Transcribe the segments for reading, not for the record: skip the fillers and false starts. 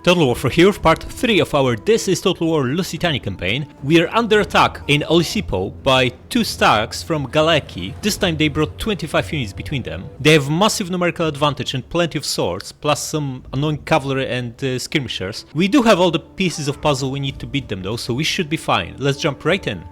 Total War for Heroes Part 3 of our This is Total War Lusitani campaign. We are under attack in Olisipo by 2 stacks from Galeki. This time they brought 25 units between them. They have massive numerical advantage and plenty of swords, plus some annoying cavalry and skirmishers. We do have all the pieces of puzzle we need to beat them though, so we should be fine. Let's jump right in.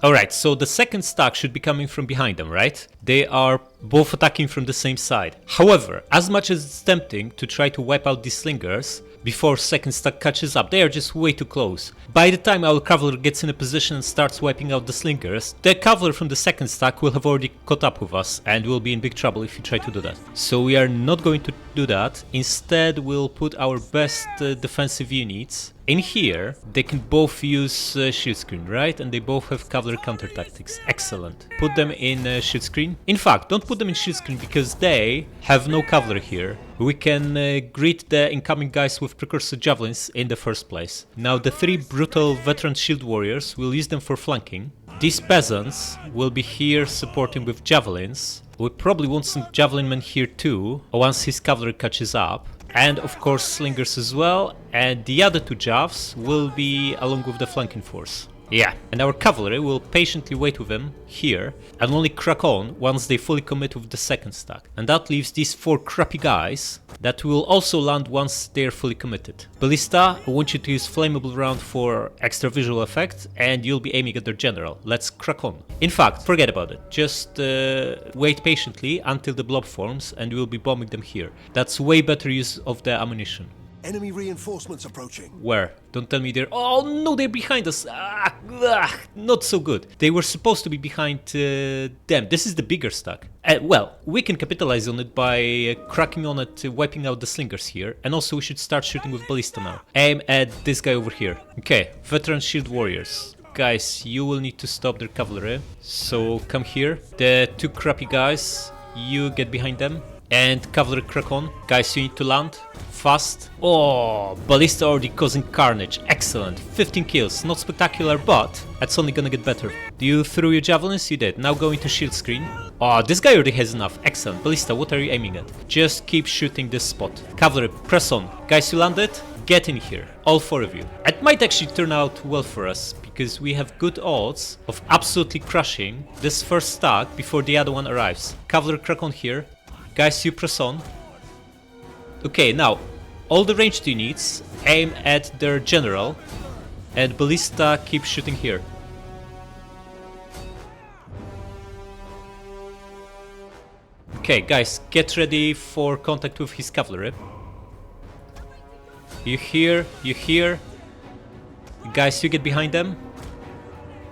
Alright, so the second stack should be coming from behind them, right? They are both attacking from the same side. However, as much as it's tempting to try to wipe out these slingers before second stack catches up, they are just way too close. By the time our cavalry gets in a position and starts wiping out the slingers, the cavalry from the second stack will have already caught up with us and we'll be in big trouble if you try to do that. So we are not going to do that. Instead, we'll put our best defensive units in here. They can both use shield screen, right? And they both have cavalry counter tactics. Excellent. Put them in shield screen. In fact, don't put them in shield screen because they have no cavalry here. We can greet the incoming guys with precursor javelins in the first place. Now the 3 brutal veteran shield warriors, we'll use them for flanking. These peasants will be here supporting with javelins. We probably want some javelin men here too, once his cavalry catches up. And of course slingers as well, and the other 2 javs will be along with the flanking force. Yeah, and our cavalry will patiently wait with them here and only crack on once they fully commit with the second stack. And that leaves these 4 crappy guys that will also land once they are fully committed. Ballista, I want you to use flammable round for extra visual effect and you'll be aiming at their general. Let's crack on. In fact, forget about it. Just wait patiently until the blob forms and we'll be bombing them here. That's way better use of the ammunition. Enemy reinforcements approaching. Where? Don't tell me they're... Oh no, they're behind us! Not so good. They were supposed to be behind them. This is the bigger stack. Well, we can capitalize on it by cracking on it, wiping out the slingers here. And also we should start shooting with ballista now. Aim at this guy over here. Okay, veteran shield warriors. Guys, you will need to stop their cavalry. So come here. The 2 crappy guys, you get behind them. And cavalry crack on. Guys, you need to land fast. Oh, ballista already causing carnage. Excellent. 15 kills. Not spectacular, but that's only gonna get better. Do you throw your javelins? You did. Now go into shield screen. Oh, this guy already has enough. Excellent. Ballista, what are you aiming at? Just keep shooting this spot. Cavalry, press on. Guys, you landed? Get in here. All 4 of you. It might actually turn out well for us because we have good odds of absolutely crushing this first stack before the other one arrives. Cavalry, crack on here. Guys, you press on. Okay, now, all the ranged units aim at their general, and ballista keep shooting here. Okay, guys, get ready for contact with his cavalry. You hear. Guys, you get behind them.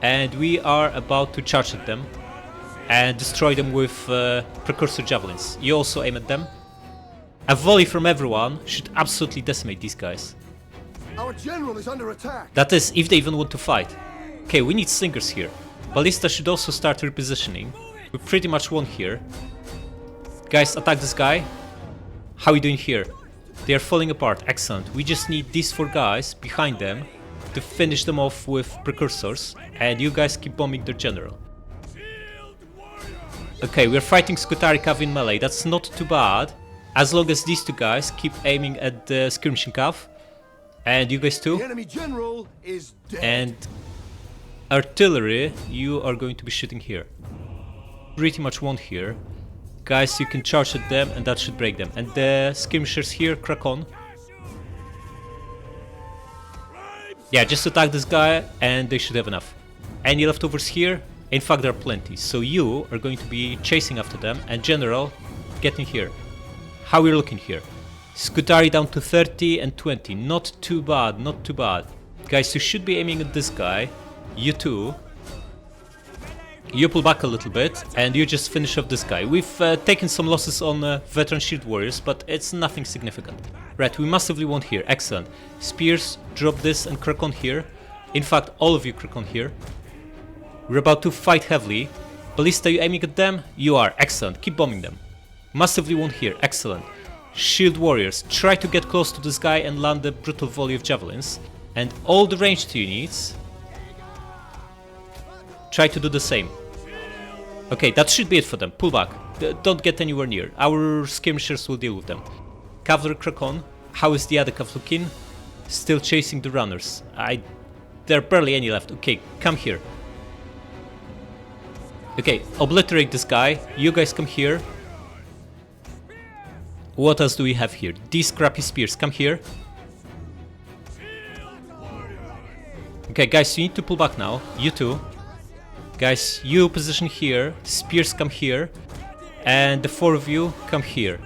And we are about to charge at them and destroy them with precursor javelins. You also aim at them. A volley from everyone should absolutely decimate these guys. Our general is under attack. That is, if they even want to fight. Okay, we need slingers here. Ballista should also start repositioning. We pretty much won here. Guys, attack this guy. How are we doing here? They are falling apart. Excellent. We just need these 4 guys behind them to finish them off with precursors. And you guys keep bombing their general. Okay, we're fighting Scutari Cav in melee. That's not too bad. As long as these 2 guys keep aiming at the skirmishing Cav. And you guys too. The enemy general is dead. And artillery, you are going to be shooting here. Pretty much won here. Guys, you can charge at them and that should break them. And the skirmishers here, crack on. Yeah, just attack this guy and they should have enough. Any leftovers here? In fact, there are plenty. So you are going to be chasing after them and general, get in here. How we're looking here? Scutari down to 30 and 20. Not too bad, not too bad. Guys, you should be aiming at this guy. You too. You pull back a little bit and you just finish off this guy. We've taken some losses on veteran shield warriors, but it's nothing significant. Right, we massively won here. Excellent. Spears, drop this and crack on here. In fact, all of you crack on here. We're about to fight heavily. Ballista, you aiming at them? You are. Excellent. Keep bombing them. Massively won here. Excellent. Shield warriors, try to get close to this guy and land a brutal volley of javelins. And all the ranged units, try to do the same. Okay, that should be it for them. Pull back. Don't get anywhere near. Our skirmishers will deal with them. Cavalry crack on. How is the other cav looking? Still chasing the runners. There are barely any left. Okay, come here. Okay, obliterate this guy. You guys come here. What else do we have here? These crappy spears. Come here. Okay, guys, you need to pull back now. You too. Guys, you position here. Spears come here. And the 4 of you come here.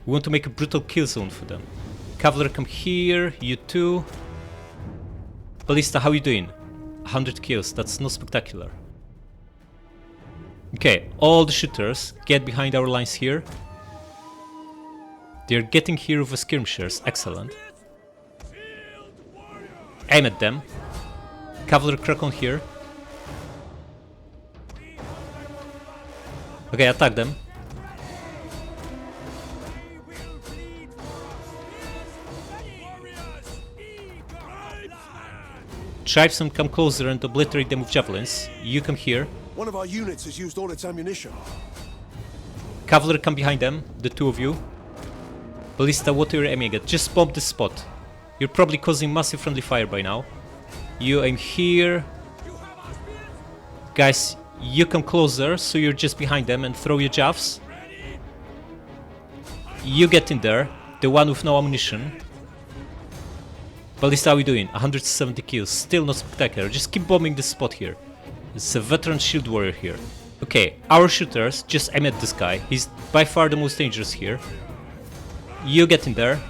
We want to make a brutal kill zone for them. Cavalry come here. You too. Ballista, how you doing? 100 kills. That's not spectacular. Okay, all the shooters get behind our lines here. They're getting here with the skirmishers. Excellent. Aim at them. Cavalry crack on here. Okay, attack them. Tribesmen come closer and obliterate them with javelins. You come here. One of our units has used all its ammunition. Cavalry come behind them, the 2 of you. Ballista, what are you aiming at? Just bomb this spot. You're probably causing massive friendly fire by now. You aim here. Guys, you come closer, so you're just behind them and throw your javs. You get in there, the one with no ammunition. Ballista, how are you doing? 170 kills, still not spectacular. Just keep bombing this spot here. It's a veteran shield warrior here. Okay, our shooters just aim at this guy. He's by far the most dangerous here. You get in there.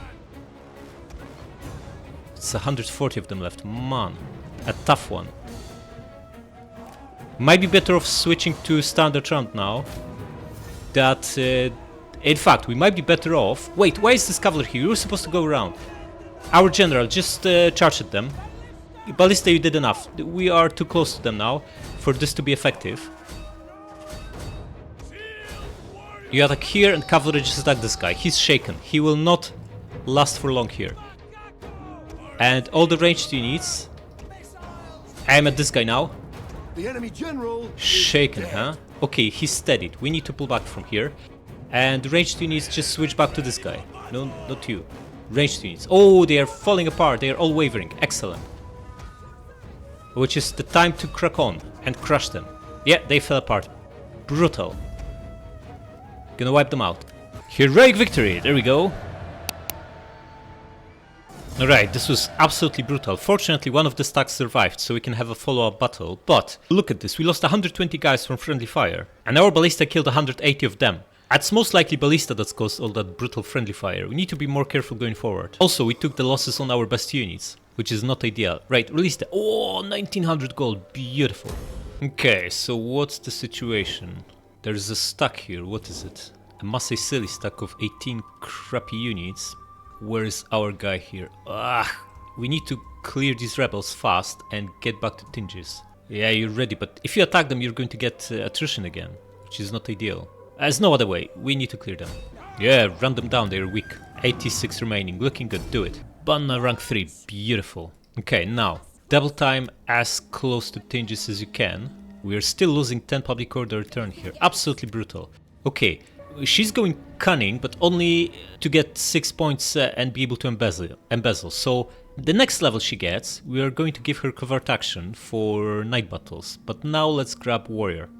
It's 140 of them left. Man, a tough one. Might be better off switching to standard round now. In fact, we might be better off. Wait, why is this cavalry here? You were supposed to go around. Our general, just charge at them. Ballista, you did enough. We are too close to them now for this to be effective. You attack here and cavalry just attack this guy. He's shaken. He will not last for long here. And all the ranged units. Aim at this guy now. The enemy general Shaken, huh? Okay, he's steadied. We need to pull back from here. And ranged units just switch back to this guy. No, not you. Ranged units. Oh, they are falling apart. They are all wavering. Excellent. Which is the time to crack on and crush them. Yeah, they fell apart. Brutal. Gonna wipe them out. Heroic victory. There we go. Alright, this was absolutely brutal. Fortunately, one of the stacks survived, so we can have a follow-up battle. But look at this. We lost 120 guys from friendly fire. And our ballista killed 180 of them. It's most likely ballista that's caused all that brutal friendly fire. We need to be more careful going forward. Also, we took the losses on our best units, which is not ideal. Right, release the... Oh, 1900 gold. Beautiful. Okay, so what's the situation? There's a stack here. What is it? A massive silly stack of 18 crappy units. Where is our guy here? We need to clear these rebels fast and get back to Tinges. Yeah, you're ready, but if you attack them, you're going to get attrition again, which is not ideal. There's no other way. We need to clear them. Yeah, run them down. They're weak. 86 remaining. Looking good. Do it. Banna rank 3. Beautiful. Okay, now. Double time as close to Tinges as you can. We're still losing 10 public order return here. Absolutely brutal. Okay. She's going cunning, but only to get 6 points and be able to embezzle. So the next level she gets, we are going to give her covert action for night battles. But now let's grab warrior.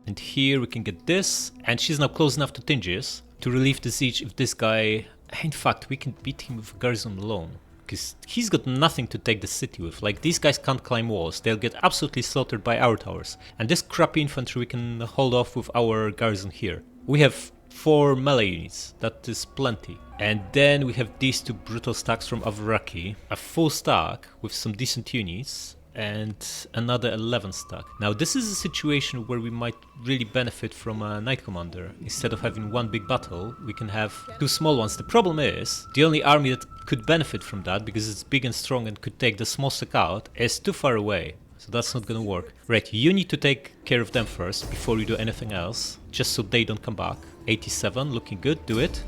And here we can get this, and she's now close enough to Tinges to relieve the siege if this guy... In fact, we can beat him with garrison alone, because he's got nothing to take the city with. Like, these guys can't climb walls, they'll get absolutely slaughtered by our towers. And this crappy infantry we can hold off with our garrison here. We have 4 melee units, that is plenty. And then we have these 2 brutal stacks from Avraki, a full stack with some decent units, and another 11 stack. Now this is a situation where we might really benefit from a Knight Commander. Instead of having one big battle, we can have 2 small ones. The problem is, the only army that could benefit from that, because it's big and strong and could take the small stack out, is too far away. So that's not gonna work. Right, you need to take care of them first, before you do anything else, just so they don't come back. 87, looking good, do it.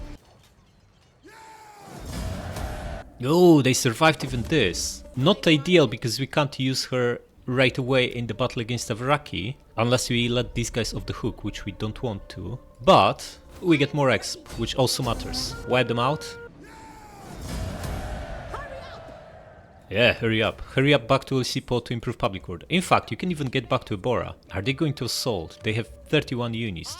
Oh, they survived even this. Not ideal because we can't use her right away in the battle against Avraki, unless we let these guys off the hook, which we don't want to. But we get more exp, which also matters. Wipe them out. Yeah, hurry up. Hurry up back to Olisipo to improve public order. In fact, you can even get back to Ebora. Are they going to assault? They have 31 units.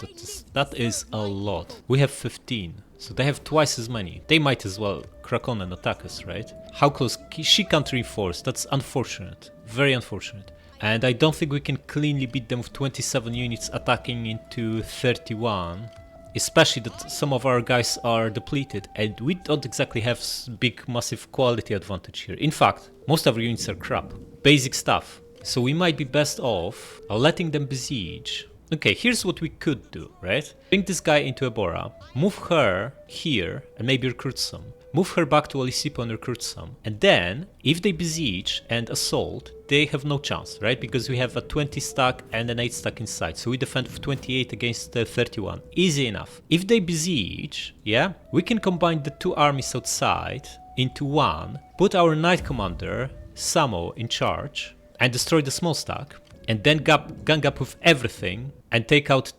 That is a lot. We have 15. So they have twice as many. They might as well crack on and attack us, right? How close? She can't reinforce. That's unfortunate. Very unfortunate. And I don't think we can cleanly beat them with 27 units attacking into 31. Especially that some of our guys are depleted and we don't exactly have big massive quality advantage here. In fact, most of our units are crap. Basic stuff. So we might be best off letting them besiege. Okay, here's what we could do, right? Bring this guy into Ebora, move her here and maybe recruit some. Move her back to Olisipo and recruit some. And then, if they besiege and assault, they have no chance, right? Because we have a 20 stack and an 8 stack inside. So we defend with 28 against 31. Easy enough. If they besiege, yeah, we can combine the two armies outside into one, put our Knight Commander, Samo, in charge, and destroy the small stack. And then gang up with everything and take out,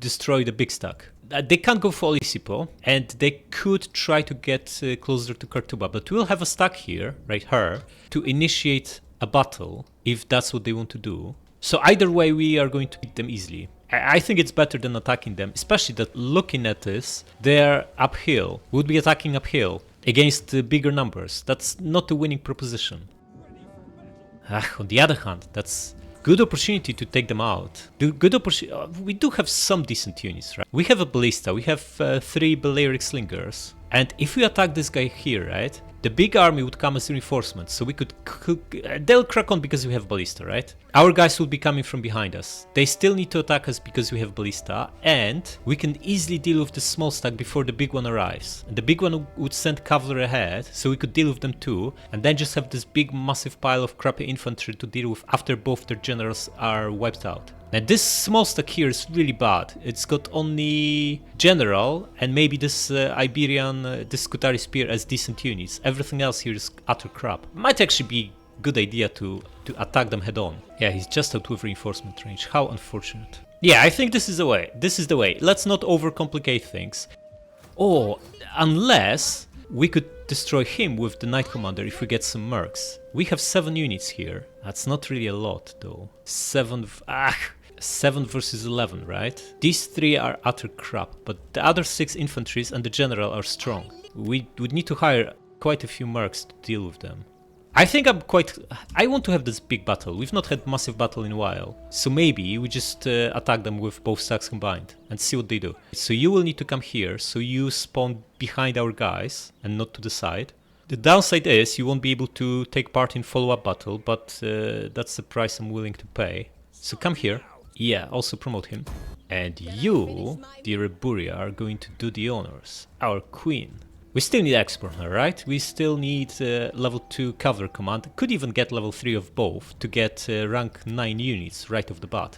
destroy the big stack. They can't go for Olisipo, and they could try to get closer to Kartuba, but we'll have a stack here, right, her, to initiate a battle, if that's what they want to do. So either way, we are going to beat them easily. I think it's better than attacking them, especially that looking at this, they're uphill, would be attacking uphill against bigger numbers. That's not a winning proposition. On the other hand, that's good opportunity to take them out. Good opportunity. We do have some decent units, right? We have a ballista. We have 3 Balearic slingers. And if we attack this guy here, right? The big army would come as reinforcements, so we could... they'll crack on because we have ballista, right? Our guys will be coming from behind us. They still need to attack us because we have ballista, and we can easily deal with the small stack before the big one arrives. And the big one would send cavalry ahead, so we could deal with them too, and then just have this big massive pile of crappy infantry to deal with after both their generals are wiped out. Now this small stack here is really bad. It's got only general and maybe this Iberian, this Scutari spear as decent units. Everything else here is utter crap. Might actually be a good idea to attack them head on. Yeah, he's just out with reinforcement range. How unfortunate. Yeah, I think this is the way. This is the way. Let's not overcomplicate things. Oh, unless we could destroy him with the Knight Commander if we get some mercs. We have 7 units here. That's not really a lot though. 7 versus 11, right? These 3 are utter crap, but the other 6 infantries and the general are strong. We would need to hire quite a few mercs to deal with them. I think I want to have this big battle. We've not had massive battle in a while. So maybe we just attack them with both stacks combined and see what they do. So you will need to come here, so you spawn behind our guys and not to the side. The downside is you won't be able to take part in follow-up battle, but that's the price I'm willing to pay. So come here. Yeah, also promote him. And you, dear Buria, are going to do the honors. Our queen. We still need export her, right? We still need level 2 cavalry command. Could even get level 3 of both to get rank 9 units right off the bat.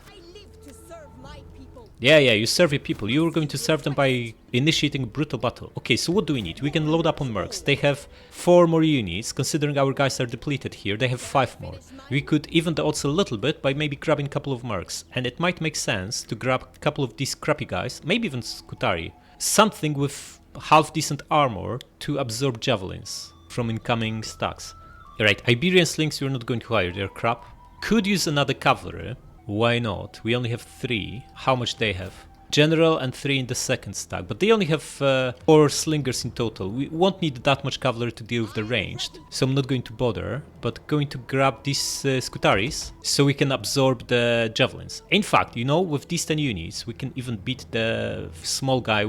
Yeah, you serve your people. You are going to serve them by initiating a brutal battle. Okay, so what do we need? We can load up on mercs. They have 4 more units. Considering our guys are depleted here, they have 5 more. We could even the odds a little bit by maybe grabbing a couple of mercs. And it might make sense to grab a couple of these crappy guys, maybe even Scutari. Something with half decent armor to absorb javelins from incoming stacks. Alright, Iberian slings we're not going to hire, they're crap. Could use another cavalry. Why not? We only have 3. How much they have? General and 3 in the second stack, but they only have 4 slingers in total. We won't need that much cavalry to deal with the ranged, so I'm not going to bother, but going to grab these Scutaris so we can absorb the javelins. In fact, you know, with these 10 units, we can even beat the small guy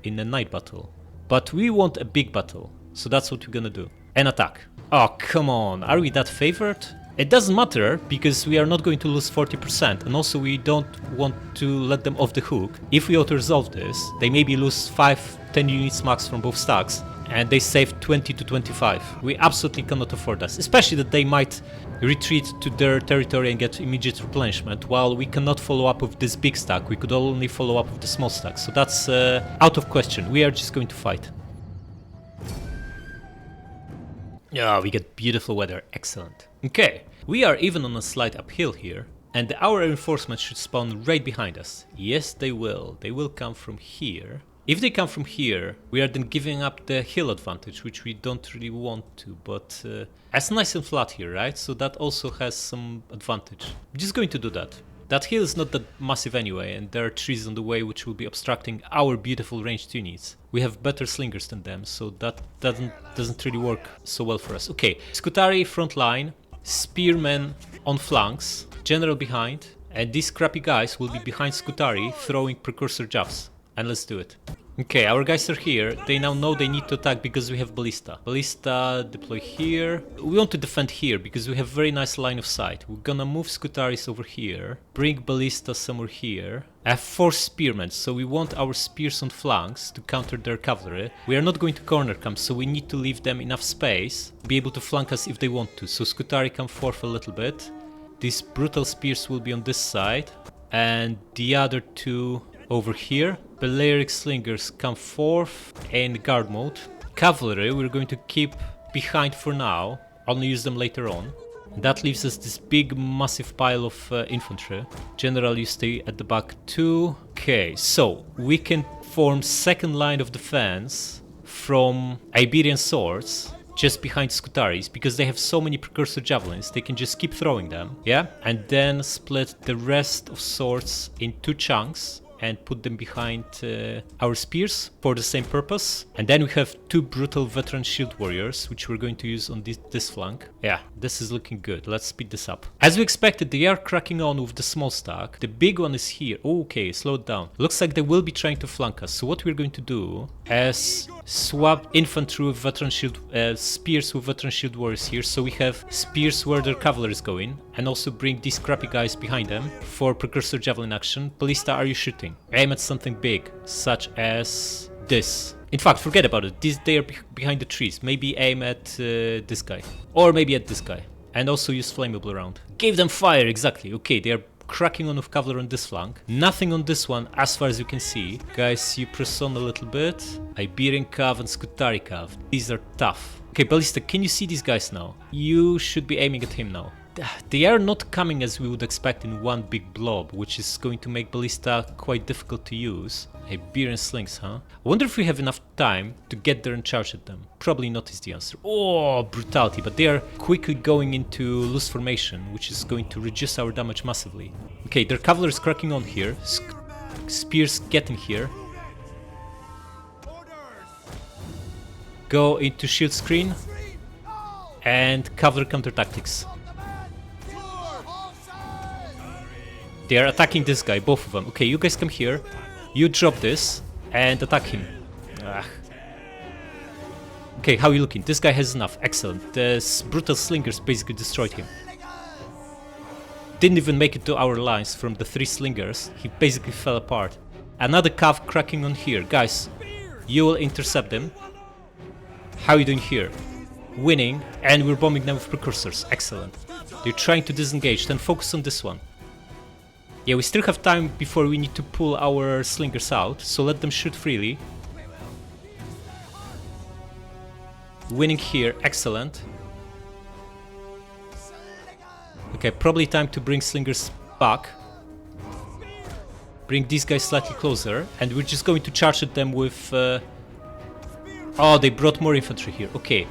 in a night battle. But we want a big battle, so that's what we're gonna do. And attack. Oh, come on, are we that favored? It doesn't matter, because we are not going to lose 40%, and also we don't want to let them off the hook. If we auto-resolve this, they maybe lose 5-10 units max from both stacks, and they save 20 to 25. We absolutely cannot afford this, especially that they might retreat to their territory and get immediate replenishment, while we cannot follow up with this big stack. We could only follow up with the small stack, so that's out of question. We are just going to fight. Yeah, we get beautiful weather. Excellent. Okay, we are even on a slight uphill here. And our reinforcements should spawn right behind us. Yes, they will. They will come from here. If they come from here, we are then giving up the hill advantage, which we don't really want to. But it's nice and flat here, right? So that also has some advantage. I'm just going to do that. That hill is not that massive anyway, and there are trees on the way which will be obstructing our beautiful ranged units. We have better slingers than them, so that doesn't really work so well for us. Okay, Scutari front line, spearmen on flanks, general behind, and these crappy guys will be behind Scutari throwing precursor jabs. And let's do it. Okay, our guys are here. They now know they need to attack because we have ballista. Ballista deploy here. We want to defend here because we have very nice line of sight. We're gonna move Scutaris over here. Bring ballista somewhere here. I have 4 spearmen, so we want our spears on flanks to counter their cavalry. We are not going to corner camp, so we need to leave them enough space to be able to flank us if they want to. So Scutari come forth a little bit. These brutal spears will be on this side. And the other 2 over here. Balearic slingers come forth in guard mode. Cavalry we're going to keep behind for now, only use them later on. That leaves us this big massive pile of infantry. General, you stay at the back too. Okay, so we can form second line of defense from Iberian swords just behind Scutaris, because they have so many precursor javelins, they can just keep throwing them, yeah? And then split the rest of swords in 2 chunks and put them behind our spears for the same purpose. And then we have 2 brutal veteran shield warriors, which we're going to use on this flank. Yeah, this is looking good. Let's speed this up. As we expected, they are cracking on with the small stack. The big one is here. Okay, slow it down. Looks like they will be trying to flank us. So what we're going to do is swap infantry with veteran shield, spears with veteran shield warriors here. So we have spears where their cavalry is going, and also bring these crappy guys behind them for precursor javelin action. Ballista, are you shooting? Aim at something big, such as this. In fact, forget about it. They are behind the trees. Maybe aim at this guy. Or maybe at this guy. And also use flammable round. Give them fire, exactly. Okay, they are cracking on with cavalry on this flank. Nothing on this one, as far as you can see. Guys, you press on a little bit. Iberian Cav and Scutari Cav. These are tough. Okay, Ballista, can you see these guys now? You should be aiming at him now. They are not coming as we would expect in one big blob, which is going to make Ballista quite difficult to use. Iberian slings, huh? I wonder if we have enough time to get there and charge at them. Probably not is the answer. Oh, brutality, but they are quickly going into loose formation, which is going to reduce our damage massively. Okay, their cavalry is cracking on here. Spears getting here. Go into shield screen and cavalry counter tactics. They are attacking this guy, both of them. Okay, you guys come here. You drop this and attack him. Ugh. Okay, how are you looking? This guy has enough. Excellent. The brutal slingers basically destroyed him. Didn't even make it to our lines from the 3 slingers. He basically fell apart. Another cav cracking on here. Guys, you will intercept them. How are you doing here? Winning, and we're bombing them with precursors. Excellent. They're trying to disengage, then focus on this one. Yeah, we still have time before we need to pull our slingers out, so let them shoot freely. Winning here, excellent. Okay, probably time to bring slingers back. Bring these guys slightly closer, and we're just going to charge at them with... Oh, they brought more infantry here. Okay,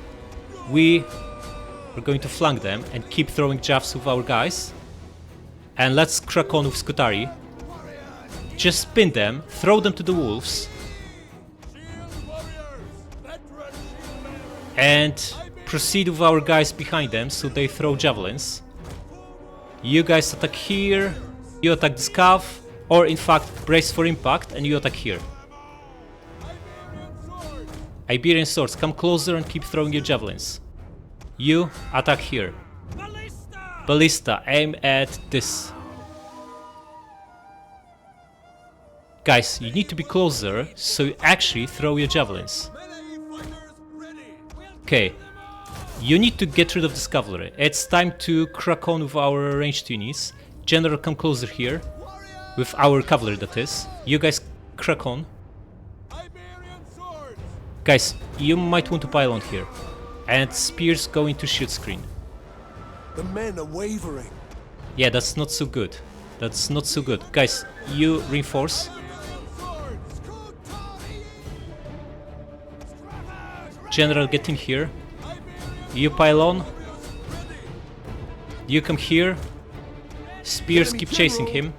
we are going to flank them and keep throwing jabs with our guys. And let's crack on with Scutari. Just spin them, throw them to the wolves. And proceed with our guys behind them, so they throw javelins. You guys attack here, you attack this cav, or in fact brace for impact and you attack here. Iberian swords, come closer and keep throwing your javelins. You attack here. Ballista, aim at this. Guys, you need to be closer, so you actually throw your javelins. Okay, you need to get rid of this cavalry. It's time to crack on with our ranged units. General, come closer here. With our cavalry, that is. You guys crack on. Guys, you might want to pile on here. and spears go into shoot screen. The men are wavering. Yeah, that's not so good. That's not so good. Guys, you reinforce. General, get in here. You pile on. You come here. Spears keep chasing him.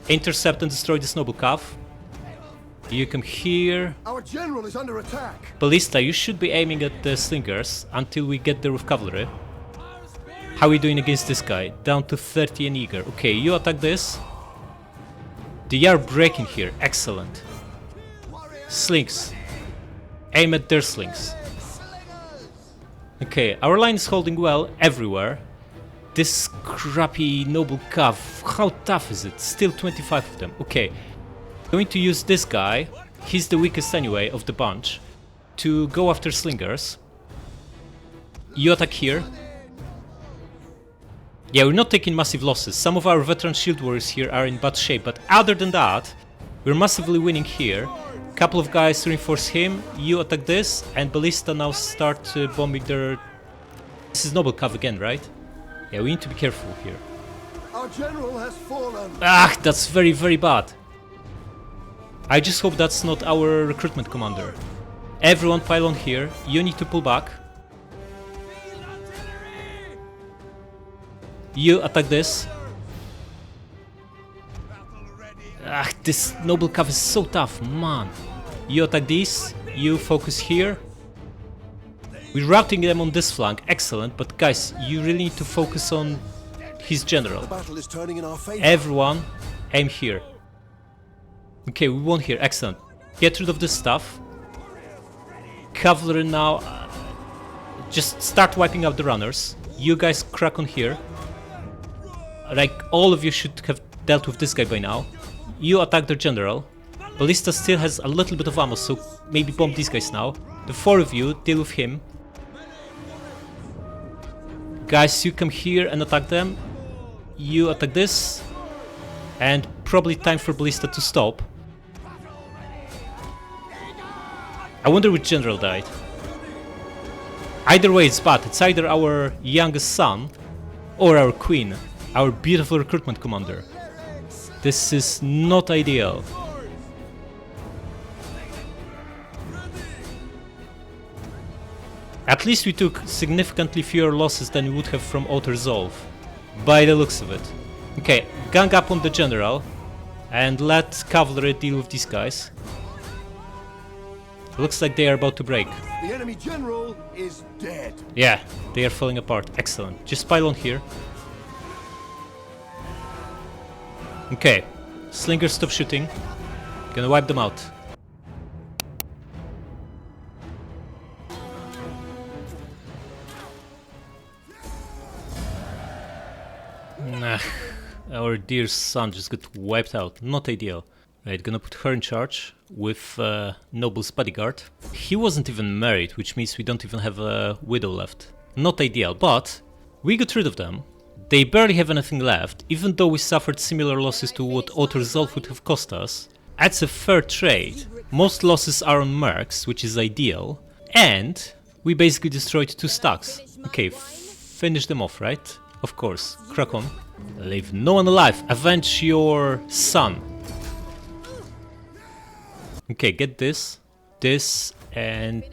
Intercept and destroy this noble calf. You come here. Our general is under attack. Ballista, you should be aiming at the slingers until we get there with cavalry. How are we doing against this guy? Down to 30 and eager. Okay, you attack this. They are breaking here. Excellent. Slings. Aim at their slings. Okay, our line is holding well everywhere. This crappy noble calf, how tough is it? Still 25 of them. Okay, going to use this guy, he's the weakest anyway of the bunch, to go after slingers. You attack here. Yeah, we're not taking massive losses. Some of our veteran shield warriors here are in bad shape, but other than that, we're massively winning here. Couple of guys reinforce him, you attack this, and Ballista now start bombing their... This is noble calf again, right? Yeah, we need to be careful here. Our general has fallen. Ah, that's very, very bad. I just hope that's not our recruitment commander. Everyone pile on here, you need to pull back. You attack this. Ah, this noble calf is so tough, man. You attack these, you focus here. We're routing them on this flank, excellent, but guys, you really need to focus on his general. The battle is turning in our favor. Everyone, aim here. Okay, we won here, excellent. Get rid of this stuff. Cavalry now, just start wiping out the runners. You guys crack on here. Like, all of you should have dealt with this guy by now. You attack their general. Ballista still has a little bit of ammo, so maybe bomb these guys now. The four of you deal with him. Guys, you come here and attack them. You attack this. And probably time for Ballista to stop. I wonder which general died. Either way it's bad. It's either our youngest son or our queen, our beautiful recruitment commander. This is not ideal. At least we took significantly fewer losses than we would have from auto-resolve, by the looks of it. Okay, gang up on the general, and let cavalry deal with these guys. Looks like they are about to break. The enemy general is dead. Yeah, they are falling apart. Excellent. Just pile on here. Okay, slingers stop shooting. Gonna wipe them out. Nah, our dear son just got wiped out. Not ideal. Right, gonna put her in charge with Noble's bodyguard. He wasn't even married, which means we don't even have a widow left. Not ideal, but we got rid of them. They barely have anything left, even though we suffered similar losses to what auto-resolve would have cost us. That's a fair trade. Most losses are on mercs, which is ideal. And we basically destroyed 2 stacks. Okay, finish them off, right? Of course, crack on. Leave no one alive, avenge your son. Okay, get this, and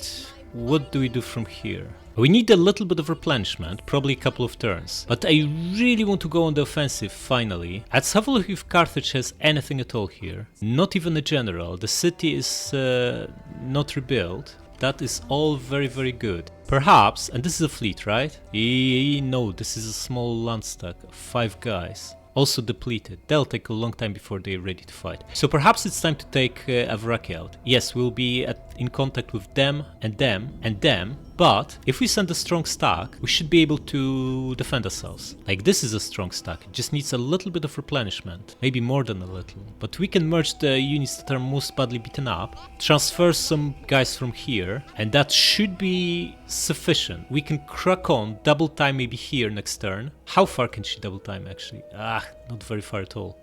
what do we do from here? We need a little bit of replenishment, probably a couple of turns. But I really want to go on the offensive, finally. Let's have a look if Carthage has anything at all here. Not even a general. The city is not rebuilt. That is all very, very good. Perhaps, and this is a fleet, right? No, this is a small land stack. 5 guys. Also depleted. They'll take a long time before they're ready to fight. So perhaps it's time to take Avraki out. Yes, we'll be in contact with them, and them, and them. But if we send a strong stack, we should be able to defend ourselves. Like, this is a strong stack. It just needs a little bit of replenishment. Maybe more than a little. But we can merge the units that are most badly beaten up, transfer some guys from here, and that should be sufficient. We can crack on, double time maybe here next turn. How far can she double time actually? Not very far at all.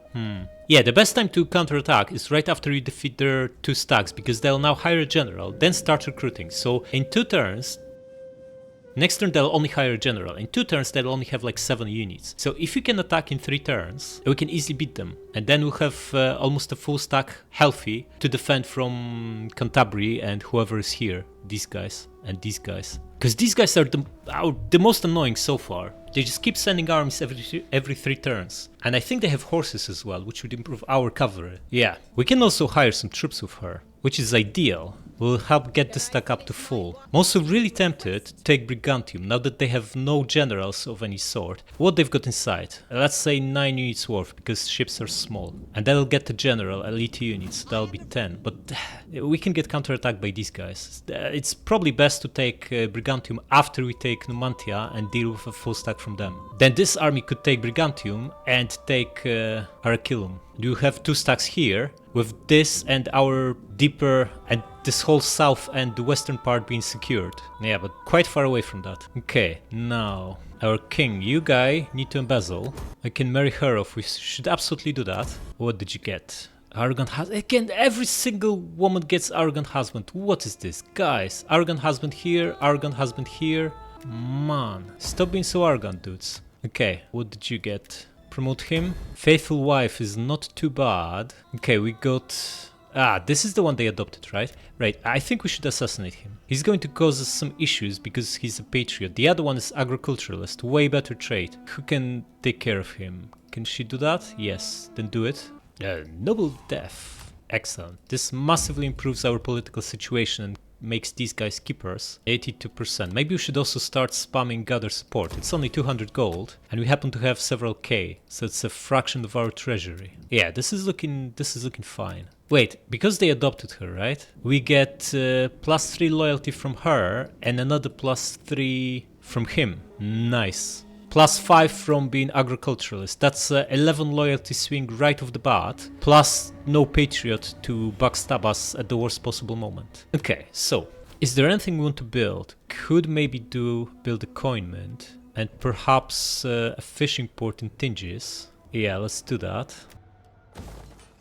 Yeah, the best time to counterattack is right after you defeat their 2 stacks, because they'll now hire a general, then start recruiting. So in 2 turns, Next turn they'll only hire a general. In 2 turns they'll only have like 7 units. So if we can attack in 3 turns, we can easily beat them. And then we'll have almost a full stack healthy to defend from Cantabria and whoever is here. These guys and these guys. Because these guys are the most annoying so far. They just keep sending armies every 3 turns. And I think they have horses as well, which would improve our cavalry. Yeah, we can also hire some troops with her, which is ideal. Will help get the stack up to full. I'm also really tempted to take Brigantium now that they have no generals of any sort. What they've got inside? Let's say 9 units worth because ships are small. And that'll get the general elite units, that'll be 10. But we can get counterattacked by these guys. It's probably best to take Brigantium after we take Numantia and deal with a full stack from them. Then this army could take Brigantium and take Araculum. You have 2 stacks here with this and our deeper and this whole south and the western part being secured. Yeah, but quite far away from that. Okay, now our king, you guy need to embezzle. I can marry her off. We should absolutely do that. What did you get? Arrogant husband. Again, every single woman gets arrogant husband. What is this? Guys, arrogant husband here, arrogant husband here. Man, stop being so arrogant, dudes. Okay, what did you get? Promote him. Faithful wife is not too bad. Okay, we got... this is the one they adopted, right? Right, I think we should assassinate him. He's going to cause us some issues because he's a patriot. The other one is agriculturalist, way better trait. Who can take care of him? Can she do that? Yes, then do it. Noble death. Excellent. This massively improves our political situation and makes these guys keepers. 82%. Maybe we should also start spamming gather support. It's only 200 gold and we happen to have several K, so it's a fraction of our treasury. Yeah, this is looking fine. Wait, because they adopted her, right? We get +3 loyalty from her and another +3 from him. Nice. +5 from being agriculturalist. That's 11 loyalty swing right off the bat. Plus no patriot to backstab us at the worst possible moment. Okay, so is there anything we want to build? Could maybe build a coin mint and perhaps a fishing port in Tingis. Yeah, let's do that.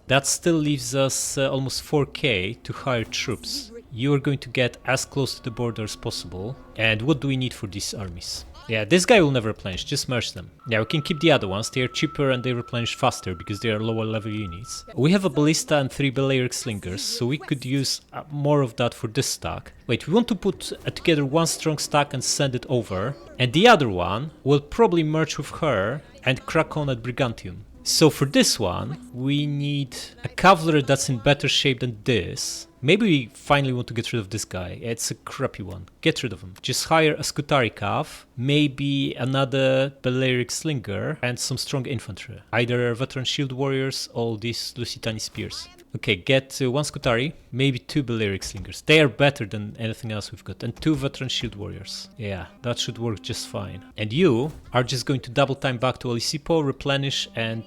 That still leaves us almost 4k to hire troops. You are going to get as close to the border as possible. And what do we need for these armies? Yeah, this guy will never replenish, just merge them. Yeah, we can keep the other ones, they are cheaper and they replenish faster because they are lower level units. We have a ballista and 3 Balearic slingers, so we could use more of that for this stack. Wait, we want to put together one strong stack and send it over. And the other one will probably merge with her and crack on at Brigantium. So for this one, we need a cavalry that's in better shape than this. Maybe we finally want to get rid of this guy. It's a crappy one. Get rid of him. Just hire a Scutari cav, maybe another Balearic slinger, and some strong infantry. Either veteran shield warriors or these Lusitani spears. Okay, get 1 Scutari, maybe 2 Balearic slingers. They are better than anything else we've got. And 2 veteran shield warriors. Yeah, that should work just fine. And you are just going to double time back to Olisipo, replenish, and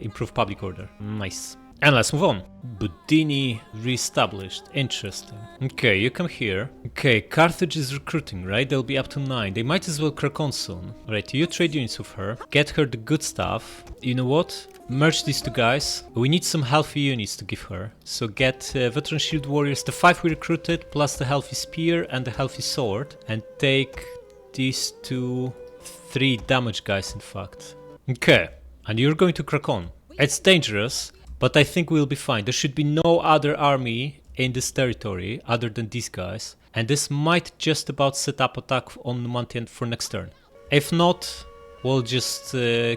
improve public order. Nice. And let's move on. Budini reestablished. Interesting. Okay, you come here. Okay, Carthage is recruiting, right? They'll be up to 9. They might as well crack on soon. Right, you trade units with her. Get her the good stuff. You know what? Merge these 2 guys. We need some healthy units to give her. So get veteran shield warriors, the 5 we recruited, plus the healthy spear and the healthy sword. And take these 3 damage guys, in fact. Okay, and you're going to crack on. It's dangerous. But I think we'll be fine. There should be no other army in this territory other than these guys. And this might just about set up attack on Numantia for next turn. If not, we'll just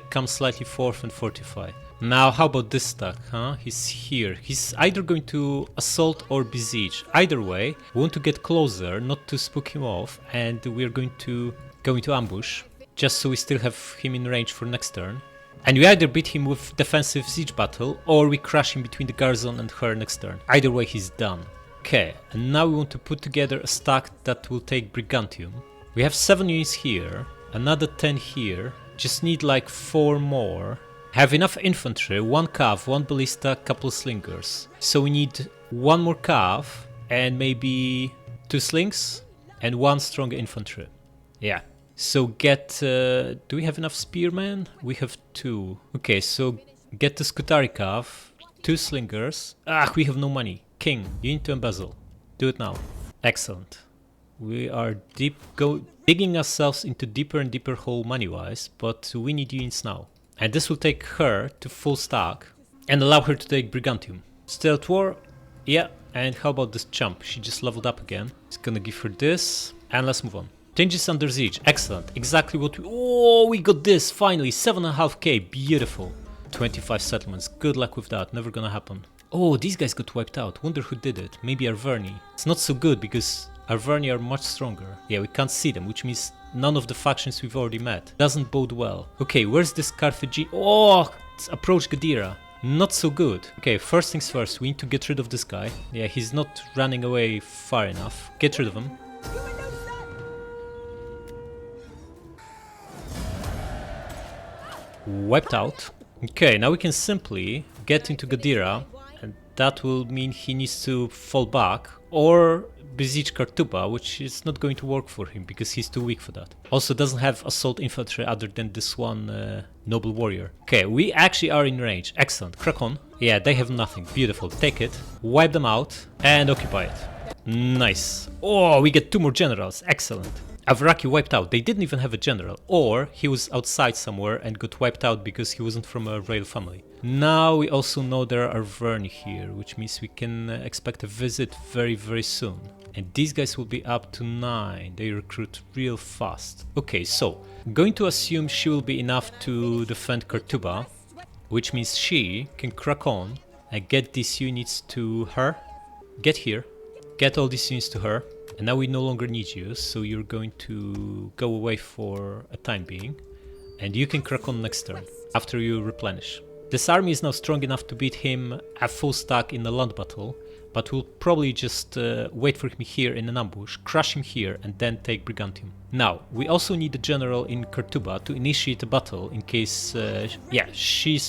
come slightly forth and fortify. Now, how about this stack, huh? He's here. He's either going to assault or besiege. Either way, we want to get closer, not to spook him off. And we're going to go into ambush, just so we still have him in range for next turn. And we either beat him with defensive siege battle, or we crush him between the garrison and her next turn. Either way, he's done. Okay, and now we want to put together a stack that will take Brigantium. We have 7 units here, another 10 here, just need like 4 more. Have enough infantry, 1 cav, 1 ballista, couple slingers. So we need 1 more cav, and maybe 2 slings, and 1 strong infantry. Yeah. So get, do we have enough spearmen? We have 2. Okay, so get the Scutari cav, 2 slingers. We have no money. King, you need to embezzle. Do it now. Excellent. We are deep Digging ourselves into deeper and deeper hole money-wise, but we need units now. And this will take her to full stack and allow her to take Brigantium. Stealth War, yeah, and how about this chump? She just leveled up again. It's gonna give her this, and let's move on. Changes under siege, excellent, exactly what we... Oh, we got this, finally, 7.5k, beautiful. 25 settlements, good luck with that, never gonna happen. Oh, these guys got wiped out, wonder who did it, maybe Arverni. It's not so good because Arverni are much stronger. Yeah, we can't see them, which means none of the factions we've already met. Doesn't bode well. Okay, where's this Carthage? Oh, it's approach Gadira. Not so good. Okay, first things first, we need to get rid of this guy. Yeah, he's not running away far enough. Get rid of him. Wiped out. Okay, now we can simply get into Gadira, and that will mean he needs to fall back or besiege Kartuba, which is not going to work for him because he's too weak for that. Also doesn't have assault infantry other than this one noble warrior. Okay, we actually are in range. Excellent. Crack on. Yeah, they have nothing. Beautiful. Take it, wipe them out, and occupy it. Nice. Oh, we get 2 more generals. Excellent. Avraki wiped out. They didn't even have a general, or he was outside somewhere and got wiped out because he wasn't from a royal family. Now we also know there are Arverni here, which means we can expect a visit very, very soon. And these guys will be up to 9. They recruit real fast. Okay, so I'm going to assume she will be enough to defend Kartuba, which means she can crack on and get these units to her. Get here. Get all these units to her. And now we no longer need you, so you're going to go away for a time being. And you can crack on next turn, after you replenish. This army is now strong enough to beat him at full stack in a land battle, but we'll probably just wait for him here in an ambush, crush him here, and then take Brigantium. Now, we also need a general in Kartuba to initiate a battle in case... yeah, she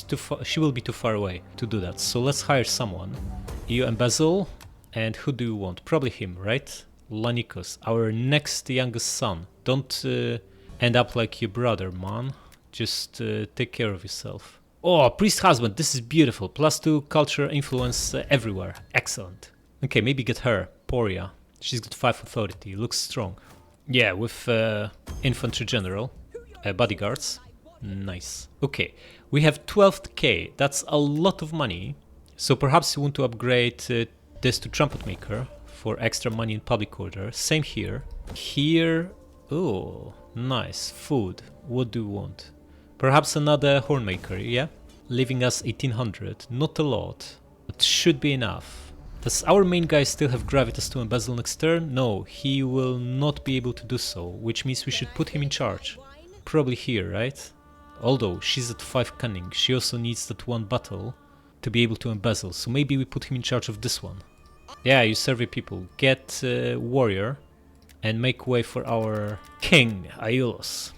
will be too far away to do that, so let's hire someone. You embezzle, and who do you want? Probably him, right? Lanikos, our next youngest son. Don't end up like your brother, man. Just take care of yourself. Oh, priest husband, this is beautiful. +2 culture influence everywhere. Excellent. Okay, maybe get her, Poria. She's got 5 authority, looks strong. Yeah, with infantry general, bodyguards. Nice. Okay, we have 12k. That's a lot of money. So perhaps you want to upgrade this to trumpet maker for extra money in public order. Same here. Here, oh, nice. Food. What do you want? Perhaps another hornmaker, yeah? Leaving us 1800. Not a lot, but should be enough. Does our main guy still have gravitas to embezzle next turn? No, he will not be able to do so, which means we should put him in charge. Probably here, right? Although she's at 5 cunning, she also needs that 1 battle to be able to embezzle, so maybe we put him in charge of this one. Yeah, you survey people. Get warrior and make way for our king, Aeolus.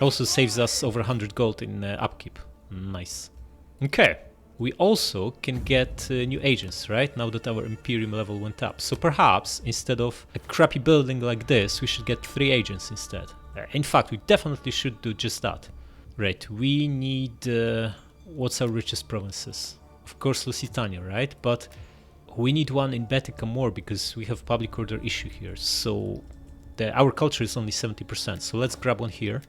Also saves us over 100 gold in upkeep. Nice. Okay, we also can get new agents, right? Now that our Imperium level went up. So perhaps, instead of a crappy building like this, we should get 3 agents instead. In fact, we definitely should do just that. Right, we need... what's our richest provinces? Of course Lusitania, right? But we need one in Baetica more because we have public order issue here. So our culture is only 70%, so let's grab one here.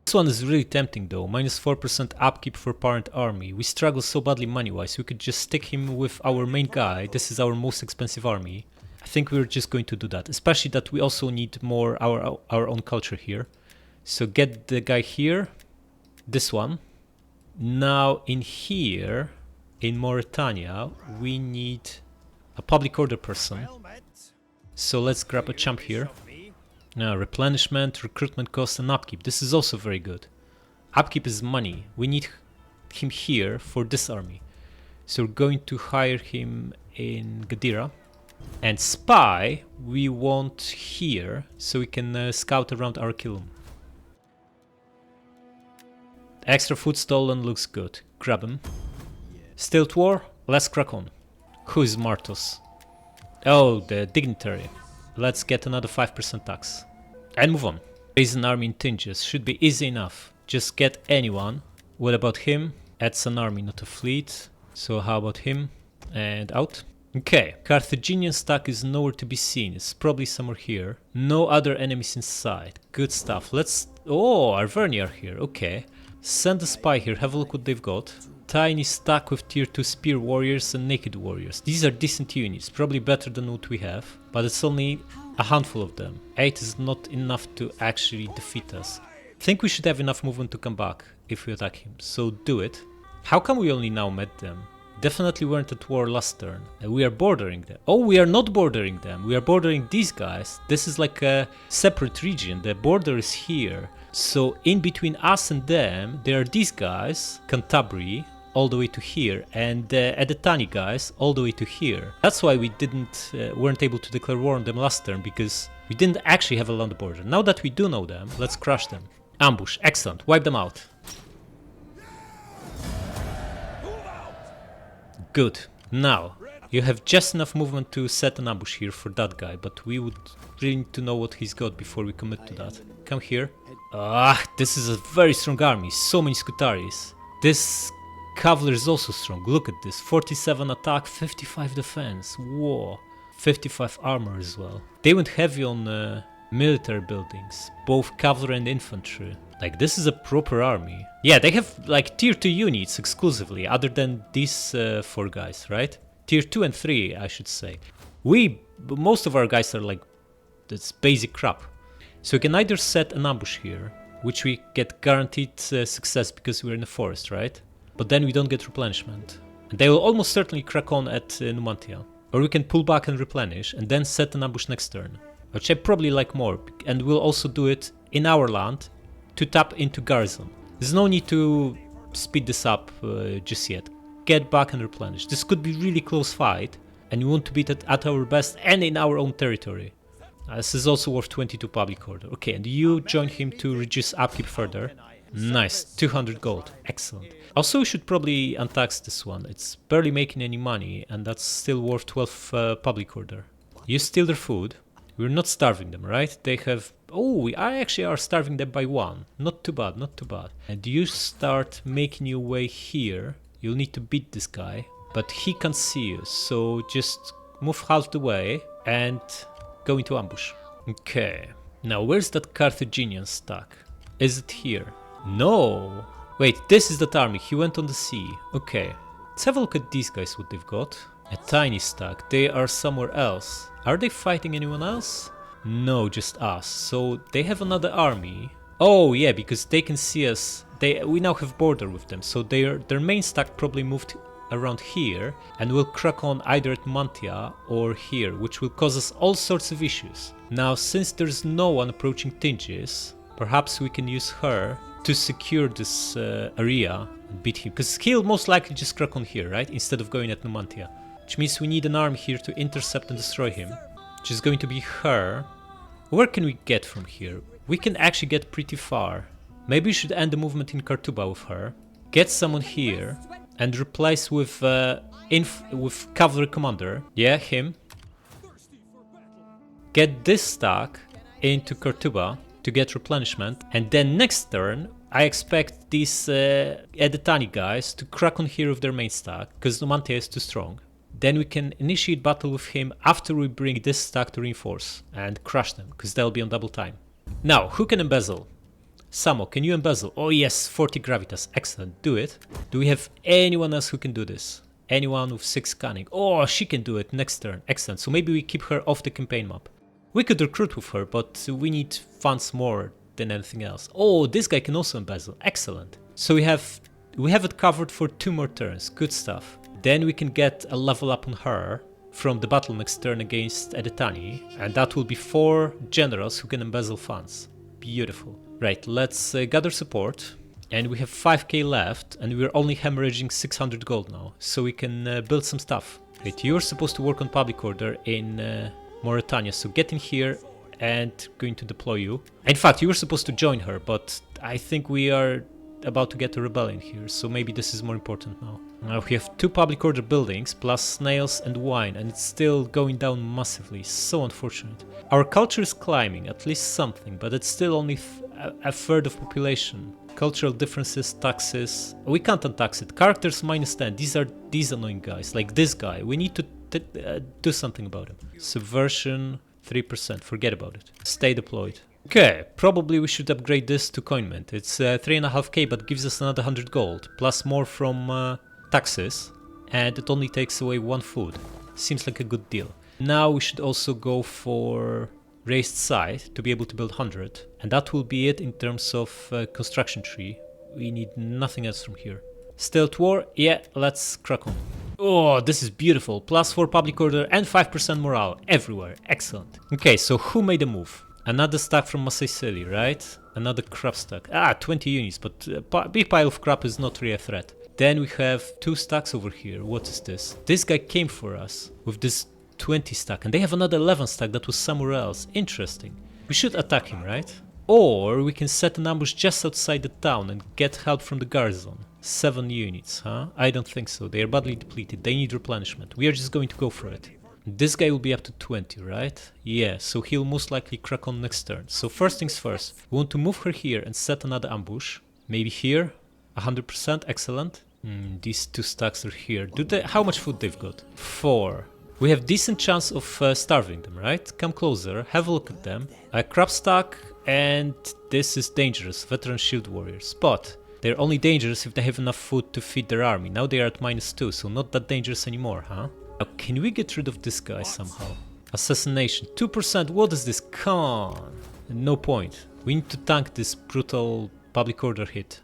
This one is really tempting though, -4% upkeep for parent army. We struggle so badly money-wise, we could just stick him with our main guy. This is our most expensive army. I think we're just going to do that, especially that we also need more our own culture here. So get the guy here, this one. Now in here, in Mauritania, we need a public order person. So let's grab a champ here. Now, replenishment, recruitment cost and upkeep. This is also very good. Upkeep is money. We need him here for this army. So we're going to hire him in Gadira. And spy we want here so we can scout around Archilum. Extra food stolen looks good. Grab him. Stealth war, let's crack on. Who is Martos? Oh, the dignitary. Let's get another 5% tax. And move on. Raise an army in Tinges. Should be easy enough. Just get anyone. What about him? Adds an army, not a fleet. So how about him? And out. Okay, Carthaginian stack is nowhere to be seen. It's probably somewhere here. No other enemies in sight. Good stuff. Let's... Oh, Arverni are here. Okay. Send a spy here. Have a look what they've got. Tiny stack with tier 2 spear warriors and naked warriors. These are decent units. Probably better than what we have. But it's only a handful of them. 8 is not enough to actually defeat us. I think we should have enough movement to come back if we attack him. So do it. How come we only now met them? Definitely weren't at war last turn. We are bordering them. Oh, we are not bordering them. We are bordering these guys. This is like a separate region. The border is here. So in between us and them, there are these guys, Cantabria, all the way to here, and the Edetani guys all the way to here. That's why we weren't able to declare war on them last turn, because we didn't actually have a land border. Now that we do know them, let's crush them. Ambush, excellent. Wipe them out. Good. Now, you have just enough movement to set an ambush here for that guy, but we would really need to know what he's got before we commit to that. Come here. Ah, this is a very strong army. So many Scutaris. This cavalry is also strong. Look at this. 47 attack, 55 defense. Whoa. 55 armor as well. They went heavy on military buildings, both cavalry and infantry. Like, this is a proper army. Yeah, they have like tier 2 units exclusively, other than these 4 guys, right? Tier 2 and 3, I should say. Most of our guys are like, that's basic crap. So we can either set an ambush here, which we get guaranteed success because we're in the forest, right? But then we don't get replenishment. And they will almost certainly crack on at Numantia. Or we can pull back and replenish, and then set an ambush next turn. Which I probably like more, and we'll also do it in our land, to tap into garrison. There's no need to speed this up just yet. Get back and replenish. This could be really close fight, and we want to beat it at our best and in our own territory. This is also worth 22 public order. Okay, and you join him to reduce upkeep further. Nice, 200 gold. Excellent. Also, we should probably untax this one. It's barely making any money, and that's still worth 12 public order. You steal their food. We're not starving them, right? They have... Oh, we actually are starving them by 1. Not too bad, not too bad. And you start making your way here. You'll need to beat this guy, but he can't see you, so just move half the way and go into ambush. Okay, now where's that Carthaginian stack? Is it here? No! Wait, this is that army. He went on the sea. Okay, let's have a look at these guys, what they've got. A tiny stack. They are somewhere else. Are they fighting anyone else? No, just us. So they have another army. Oh yeah, because they can see us. We now have border with them. So their main stack probably moved around here and will crack on either at Mantia or here, which will cause us all sorts of issues. Now, since there's no one approaching Tingis, perhaps we can use her to secure this area and beat him. Because he'll most likely just crack on here, right? Instead of going at Numantia. Which means we need an army here to intercept and destroy him. Which is going to be her. Where can we get from here? We can actually get pretty far. Maybe we should end the movement in Kartuba with her. Get someone here. And replace with cavalry commander. Yeah, him. Get this stack into Kartuba to get replenishment. And then next turn, I expect these Edetani guys to crack on here with their main stack. Because Numantia is too strong. Then we can initiate battle with him after we bring this stack to reinforce and crush them, because they'll be on double time. Now, who can embezzle? Samo, can you embezzle? Oh yes, 40 gravitas. Excellent, do it. Do we have anyone else who can do this? Anyone with 6 cunning? Oh, she can do it next turn. Excellent, so maybe we keep her off the campaign map. We could recruit with her, but we need funds more than anything else. Oh, this guy can also embezzle. Excellent. So we have it covered for 2 more turns. Good stuff. Then we can get a level up on her from the battle next turn against Edetani, and that will be 4 generals who can embezzle funds. Beautiful. Right, let's gather support, and we have 5k left, and we're only hemorrhaging 600 gold now, so we can build some stuff. Right, you're supposed to work on public order in Mauritania, so get in here and going to deploy you. In fact, you were supposed to join her, but I think we are about to get a rebellion here, so maybe this is more important now. Now we have 2 public order buildings plus snails and wine, and it's still going down massively. So unfortunate. Our culture is climbing, at least something, but it's still only a third of population. Cultural differences, taxes. We can't untax it. Characters -10. These are these annoying guys, like this guy. We need to Do something about him. Subversion, 3%. Forget about it. Stay deployed. Okay, probably we should upgrade this to coinment. It's 3.5k, but gives us another 100 gold, plus more from taxes, and it only takes away 1 food. Seems like a good deal. Now we should also go for raised site to be able to build 100, and that will be it in terms of construction tree. We need nothing else from here. Stealth war? Yeah, let's crack on. Oh, this is beautiful. Plus 4 public order and 5% morale everywhere. Excellent. Okay, so who made a move? Another stack from Massaisili, right? Another crap stack. 20 units, but a big pile of crap is not really a threat. Then we have 2 stacks over here. What is this? This guy came for us with this 20 stack, and they have another 11 stack that was somewhere else. Interesting. We should attack him, right? Or we can set an ambush just outside the town and get help from the garrison. 7 units, huh? I don't think so. They are badly depleted. They need replenishment. We are just going to go for it. This guy will be up to 20, right? Yeah, so he'll most likely crack on next turn. So first things first, we want to move her here and set another ambush. Maybe here, 100%, excellent. These 2 stacks are here. How much food they've got? 4. We have decent chance of starving them, right? Come closer, have a look at them. A crab stack, and this is dangerous, veteran shield warriors. But they're only dangerous if they have enough food to feed their army. Now they are at -2, so not that dangerous anymore, huh? Now, can we get rid of this guy somehow? Assassination, 2%, what is this? Come on. No point. We need to tank this brutal public order hit.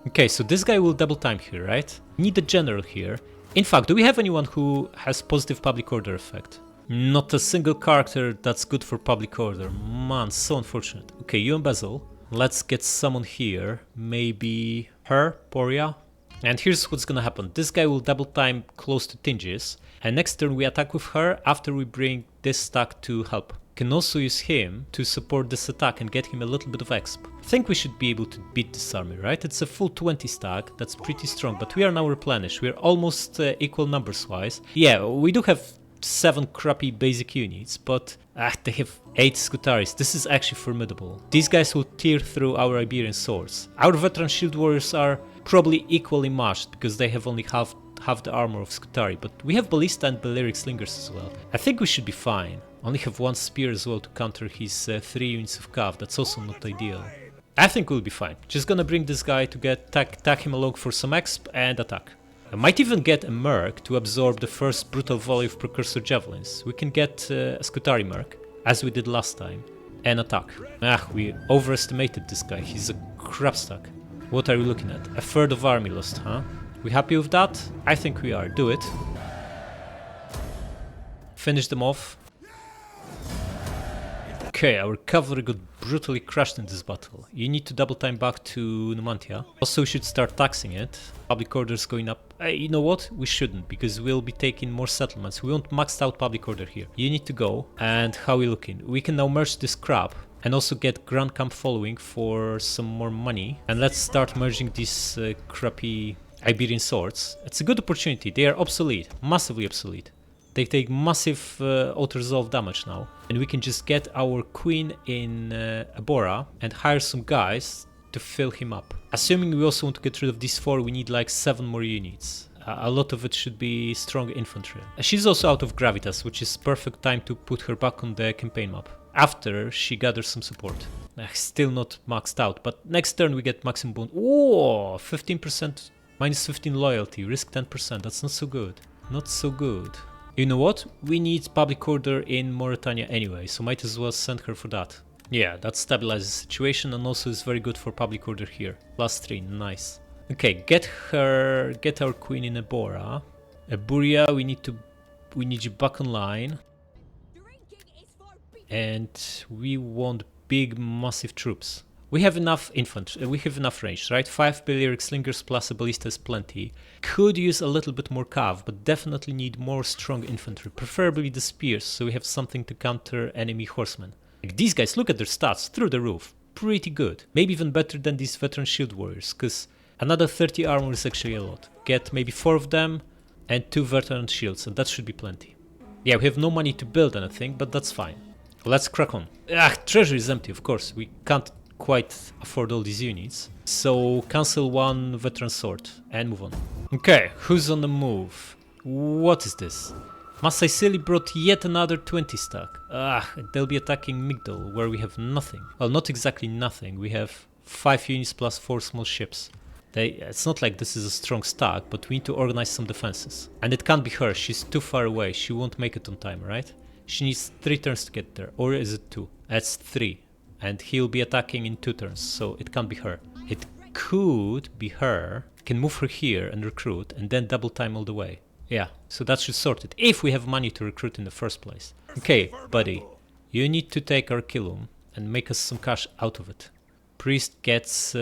Okay, so this guy will double time here, right? We need a general here. In fact, do we have anyone who has positive public order effect? Not a single character that's good for public order. Man, so unfortunate. Okay, you embezzle. Let's get someone here. Maybe her, Poria. And here's what's gonna happen. This guy will double time close to Tingis, and next turn we attack with her after we bring this stack to help. Can also use him to support this attack and get him a little bit of exp. I think we should be able to beat this army, right? It's a full 20 stack, that's pretty strong, but we are now replenished. We're almost equal numbers wise. Yeah, we do have 7 crappy basic units, but they have 8 Scutaris. This is actually formidable. These guys will tear through our Iberian swords. Our veteran shield warriors are probably equally matched because they have only half the armor of Scutari, but we have Ballista and Balearic Slingers as well. I think we should be fine. Only have 1 spear as well to counter his 3 units of cav. That's also not ideal. I think we'll be fine. Just gonna bring this guy to get tag him along for some exp and attack. I might even get a Merc to absorb the first brutal volley of Precursor Javelins. We can get a Scutari Merc, as we did last time, and attack. We overestimated this guy. He's a crap stack. What are we looking at? A third of army lost, huh? We happy with that? I think we are. Do it. Finish them off. Okay, our cavalry got brutally crushed in this battle. You need to double time back to Numantia. Also, we should start taxing it. Public orders going up. You know what? We shouldn't, because we'll be taking more settlements. We want maxed out public order here. You need to go. And how are we looking? We can now merge this crap and also get Grand Camp following for some more money. And let's start merging these crappy Iberian swords. It's a good opportunity. They are obsolete, massively obsolete. They take massive auto-resolve damage now. And we can just get our queen in Abora and hire some guys to fill him up. Assuming we also want to get rid of these 4, we need like 7 more units. A lot of it should be strong infantry. She's also out of Gravitas, which is perfect time to put her back on the campaign map. After she gathers some support. Still not maxed out, but next turn we get maximum bonus. Oh, 15%, minus 15 loyalty, risk 10%. That's not so good. Not so good. You know what? We need public order in Mauritania anyway, so might as well send her for that. Yeah, that stabilizes the situation and also is very good for public order here. +3, nice. Okay, get our queen in Abora. Aburia, we need you back online. And we want big, massive troops. We have enough infantry, we have enough range, right? 5 Balearic Slingers plus a Ballista is plenty. Could use a little bit more cav, but definitely need more strong infantry, preferably the spears, so we have something to counter enemy horsemen. Like these guys, look at their stats, through the roof. Pretty good. Maybe even better than these veteran shield warriors, because another 30 armor is actually a lot. Get maybe 4 of them and 2 veteran shields, and that should be plenty. Yeah, we have no money to build anything, but that's fine. Let's crack on. Treasury is empty, of course. We can't quite afford all these units. So cancel 1 veteran sword and move on. Okay, who's on the move? What is this? Sicily brought yet another 20 stack. They'll be attacking Migdol, where we have nothing. Well, not exactly nothing. We have 5 units plus 4 small ships. It's not like this is a strong stack, but we need to organize some defenses. And it can't be her. She's too far away. She won't make it on time, right? She needs 3 turns to get there. Or is it 2? That's 3. And he'll be attacking in 2 turns, so it can't be her. It could be her. Can move her here and recruit, and then double time all the way. Yeah, so that should sort it, if we have money to recruit in the first place. Okay, buddy, you need to take Archilum and make us some cash out of it. Priest gets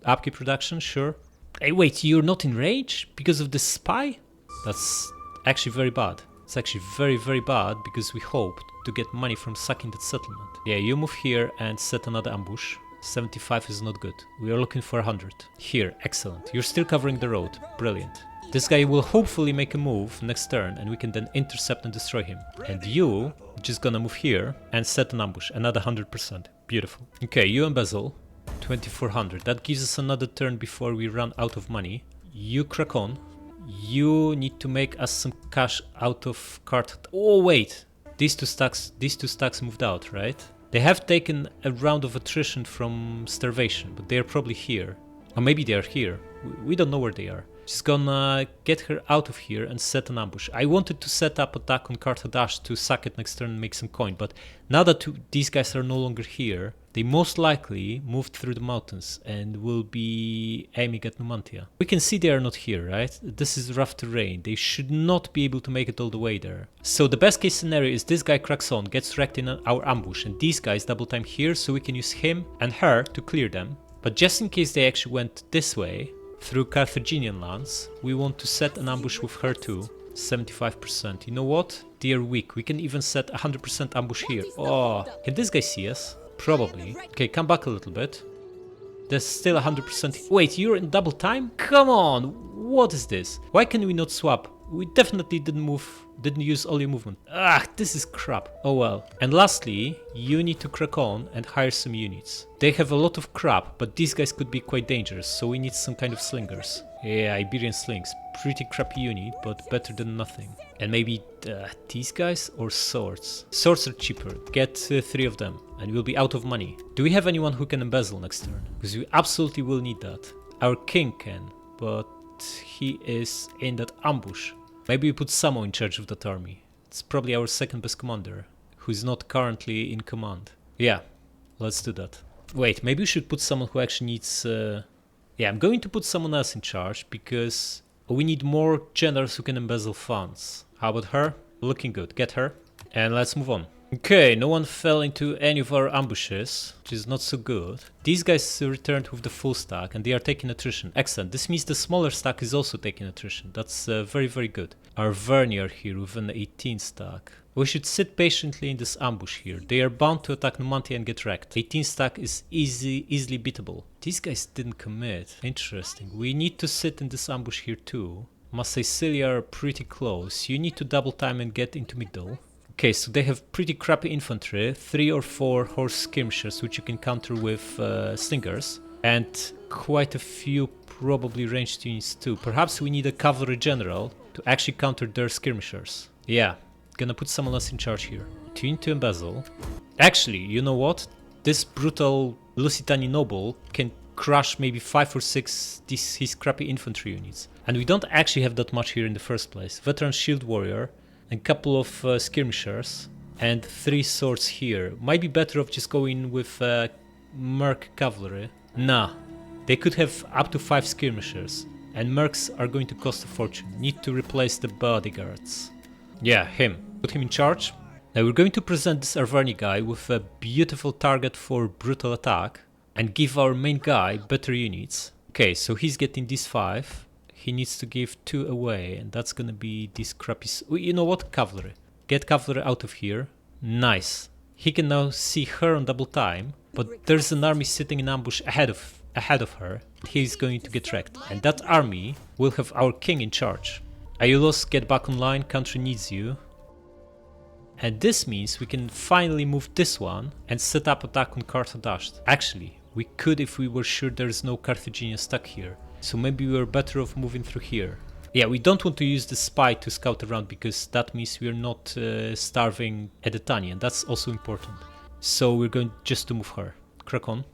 upkeep production, sure. Hey, wait, you're not in range because of the spy? That's actually very bad. It's actually very, very bad because we hoped to get money from sacking that settlement. Yeah, you move here and set another ambush. 75 is not good. We are looking for 100. Here, excellent. You're still covering the road. Brilliant. This guy will hopefully make a move next turn and we can then intercept and destroy him. And you just gonna move here and set an ambush. Another 100%. Beautiful. Okay, you embezzle. 2400. That gives us another turn before we run out of money. You crack on. You need to make us some cash out of card. Oh wait, these two stacks moved out, right? They have taken a round of attrition from starvation, but they are probably here. Or maybe they are here. We don't know where they are. She's gonna get her out of here and set an ambush. I wanted to set up attack on Carthage to sack it next turn and make some coin, but now that these guys are no longer here, they most likely moved through the mountains and will be aiming at Numantia. We can see they are not here, right? This is rough terrain. They should not be able to make it all the way there. So the best case scenario is this guy cracks on, gets wrecked in our ambush, and these guys double time here so we can use him and her to clear them. But just in case they actually went this way, through Carthaginian lands, we want to set an ambush with her too. 75%. You know what? They are weak. We can even set 100% ambush here. Oh, can this guy see us? Probably. Okay, come back a little bit. There's still 100%. Wait, you're in double time? Come on! What is this? Why can we not swap? We definitely didn't use all your movement. This is crap. Oh well. And lastly, you need to crack on and hire some units. They have a lot of crap, but these guys could be quite dangerous, so we need some kind of slingers. Yeah, Iberian slings. Pretty crappy unit, but better than nothing. And maybe these guys or swords? Swords are cheaper. Get 3 of them and we'll be out of money. Do we have anyone who can embezzle next turn? Because we absolutely will need that. Our king can, but he is in that ambush. Maybe we put Samo in charge of that army. It's probably our second best commander, who is not currently in command. Yeah, let's do that. Wait, maybe we should put someone who actually needs... Yeah, I'm going to put someone else in charge, because we need more generals who can embezzle funds. How about her? Looking good. Get her. And let's move on. Okay, no one fell into any of our ambushes, which is not so good. These guys returned with the full stack and they are taking attrition. Excellent. This means the smaller stack is also taking attrition. That's very, very good. Our Vernier here with an 18 stack. We should sit patiently in this ambush here. They are bound to attack Numantia and get wrecked. 18 stack is easily beatable. These guys didn't commit. Interesting. We need to sit in this ambush here too. Sicilia are pretty close. You need to double time and get into Migdol. Okay, so they have pretty crappy infantry, 3 or 4 horse skirmishers which you can counter with slingers, and quite a few probably ranged units too. Perhaps we need a cavalry general to actually counter their skirmishers. Yeah, gonna put someone else in charge here. You need to embezzle. Actually, you know what? This brutal Lusitani noble can crush maybe 5 or 6 his crappy infantry units. And we don't actually have that much here in the first place. Veteran shield warrior, a couple of skirmishers, and 3 swords here. Might be better off just going with Merc cavalry. Nah, they could have up to 5 skirmishers, and Mercs are going to cost a fortune. Need to replace the bodyguards. Yeah, him. Put him in charge. Now we're going to present this Arverni guy with a beautiful target for brutal attack, and give our main guy better units. Okay, so he's getting these 5. He needs to give 2 away, and that's gonna be this crappy... You know what? Cavalry. Get cavalry out of here. Nice. He can now see her on double time, but there's an army sitting in ambush ahead of her. He's going to get wrecked, and that army will have our king in charge. Aeulos, get back online. Country needs you. And this means we can finally move this one and set up attack on Carthage. Actually, we could if we were sure there's no Carthaginian stuck here. So maybe we were better off moving through here. Yeah, we don't want to use the spy to scout around because that means we're not starving Edetani, and that's also important. So we're going just to move her. Crack on.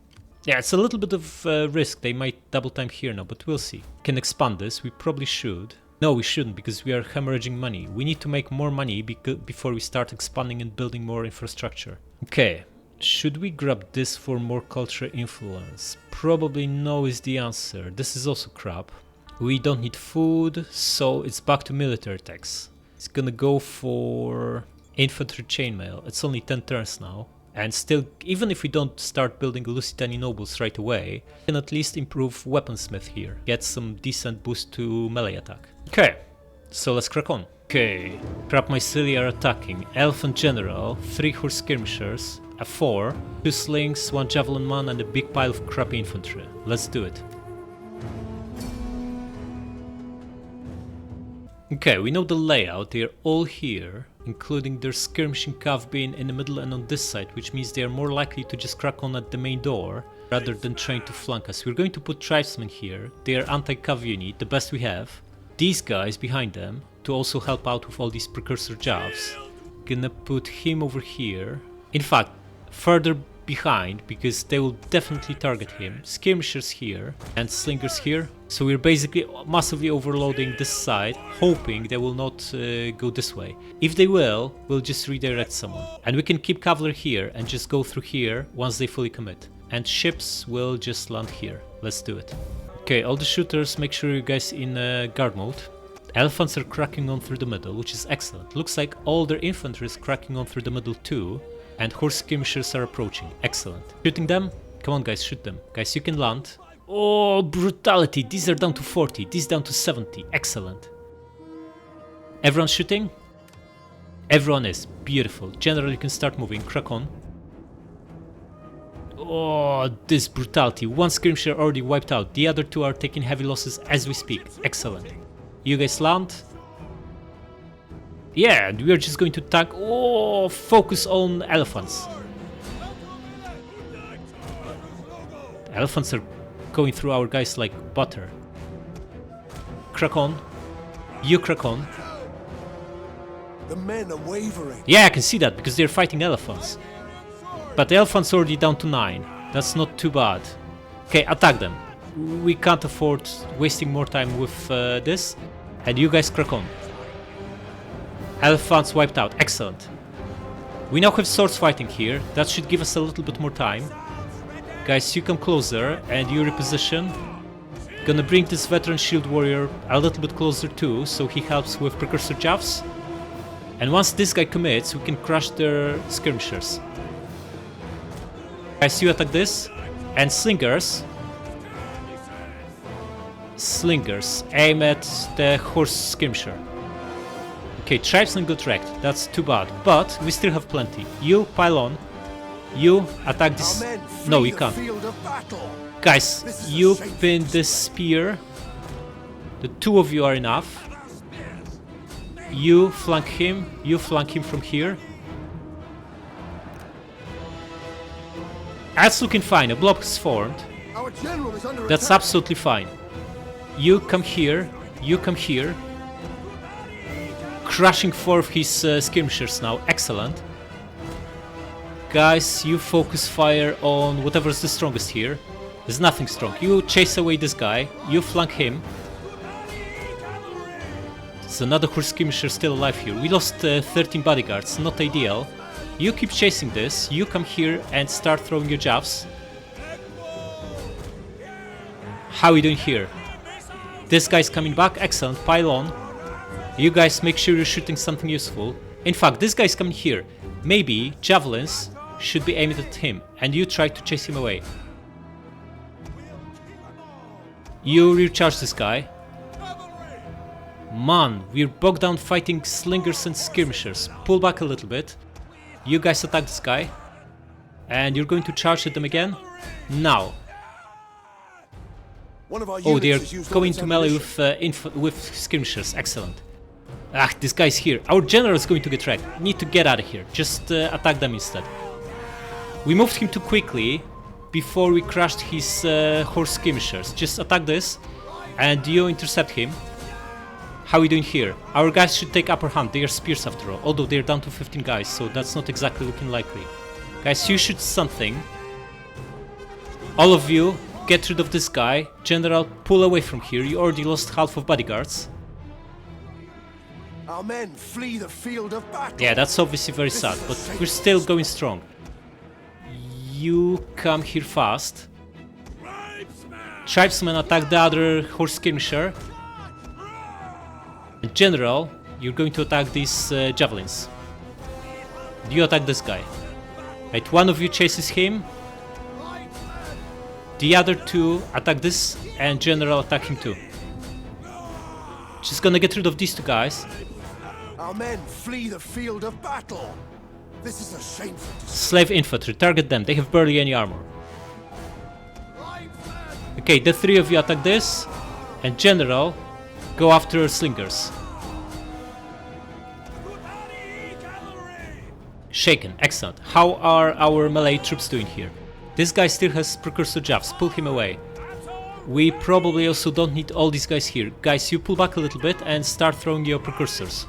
Yeah, it's a little bit of risk. They might double time here now, but we'll see. Can expand this. We probably should. No, we shouldn't because we are hemorrhaging money. We need to make more money before we start expanding and building more infrastructure. Okay, should we grab this for more cultural influence? Probably no is the answer. This is also crap. We don't need food, so it's back to military tax. It's gonna go for infantry chainmail. It's only 10 turns now. And still, even if we don't start building Lusitani nobles right away, we can at least improve weaponsmith here. Get some decent boost to melee attack. Okay, so let's crack on. Okay, crab myceli are attacking. Elephant general, 3 horse skirmishers, a 4, 2 slings, 1 javelin man, and a big pile of crappy infantry. Let's do it. Okay, we know the layout. They are all here, including their skirmishing cav being in the middle and on this side, which means they are more likely to just crack on at the main door rather than trying to flank us. We're going to put tribesmen here. They are anti-cav unit, the best we have. These guys behind them to also help out with all these precursor jobs. Gonna put him over here. In fact, further behind because they will definitely target him. Skirmishers here and slingers here. So we're basically massively overloading this side, hoping they will not go this way. If they will, we'll just redirect someone. And we can keep cavalry here and just go through here once they fully commit. And ships will just land here. Let's do it. Okay, all the shooters, make sure you guys in guard mode. Elephants are cracking on through the middle, which is excellent. Looks like all their infantry is cracking on through the middle too. And horse skirmishers are approaching. Excellent. Shooting them? Come on guys, shoot them. Guys, you can land. Oh, brutality. These are down to 40. These down to 70. Excellent. Everyone shooting? Everyone is. Beautiful. General, you can start moving. Crack on. Oh, this brutality. 1 skirmisher already wiped out. The other 2 are taking heavy losses as we speak. Excellent. You guys land. Yeah, and we are just going to tank. Oh, focus on elephants. The elephants are going through our guys like butter. Crack on. You crack on. The men are wavering. Yeah, I can see that because they're fighting elephants. But the elephants already down to 9. That's not too bad. Okay, attack them. We can't afford wasting more time with this. And you guys crack on. Elephants wiped out. Excellent. We now have swords fighting here. That should give us a little bit more time. Guys, you come closer and you reposition. Gonna bring this veteran shield warrior a little bit closer too, so he helps with precursor jabs. And once this guy commits, we can crush their skirmishers. Guys, you attack this. And slingers. Slingers. Aim at the horse skirmisher. Okay, tribesmen got wrecked. That's too bad. But we still have plenty. You pile on. You attack this. No, you can't. Guys, you pin this spear. The 2 of you are enough. You flank him. You flank him from here. That's looking fine. A blob is formed. That's absolutely fine. You come here. You come here. Crushing 4 of his skirmishers now. Excellent. Guys, you focus fire on whatever's the strongest here. There's nothing strong. You chase away this guy. You flank him. There's another horse skirmisher still alive here. We lost 13 bodyguards. Not ideal. You keep chasing this. You come here and start throwing your jabs. How are we doing here? This guy's coming back. Excellent. Pile on. You guys make sure you're shooting something useful. In fact, this guy's coming here. Maybe javelins should be aimed at him, and you try to chase him away. You recharge this guy. Man, we're bogged down fighting slingers and skirmishers. Pull back a little bit. You guys attack this guy. And you're going to charge at them again? Now. Oh, they are going to melee with skirmishers. Excellent. Ah, this guy's here. Our general is going to get wrecked. Need to get out of here. Just attack them instead. We moved him too quickly before we crushed his horse skirmishers. Just attack this and you intercept him. How are we doing here? Our guys should take upper hand. They are spears after all. Although they're down to 15 guys, so that's not exactly looking likely. Guys, you should something. All of you, get rid of this guy. General, pull away from here. You already lost half of bodyguards. Our men flee the field of battle. Yeah, that's obviously very sad, but we're still going strong. You come here fast. Tribesmen attack the other horse skirmisher. And General, you're going to attack these javelins. You attack this guy. Right, one of you chases him. The other two attack this, and General attack him too. Just gonna get rid of these two guys. Our men flee the field of battle. This is a shameful. Slave infantry, target them. They have barely any armor. Okay, the three of you attack this, and General, go after slingers. Shaken, excellent. How are our melee troops doing here? This guy still has precursor jabs, pull him away. We probably also don't need all these guys here. Guys, you pull back a little bit and start throwing your precursors.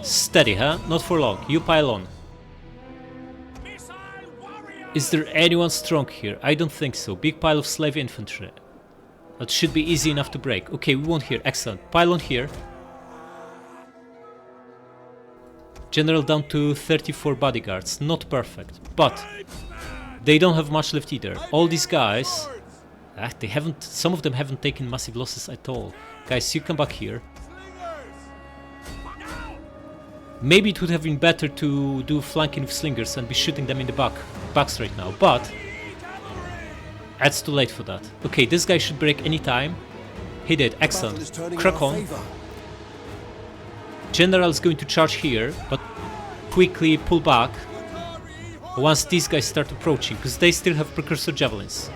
Steady, huh? Not for long. You pile on. Is there anyone strong here? I don't think so. Big pile of slave infantry. That should be easy enough to break. Okay, we won't here. Excellent. Pile on here. General down to 34 bodyguards. Not perfect, but they don't have much left either. All these guys, they haven't. Some of them haven't taken massive losses at all. Guys, you come back here. Maybe it would have been better to do flanking with slingers and be shooting them in the backs right now, but it's too late for that. Okay, this guy should break any time. He did, excellent. Crack on. General is going to charge here, but quickly pull back once these guys start approaching, because they still have precursor javelins.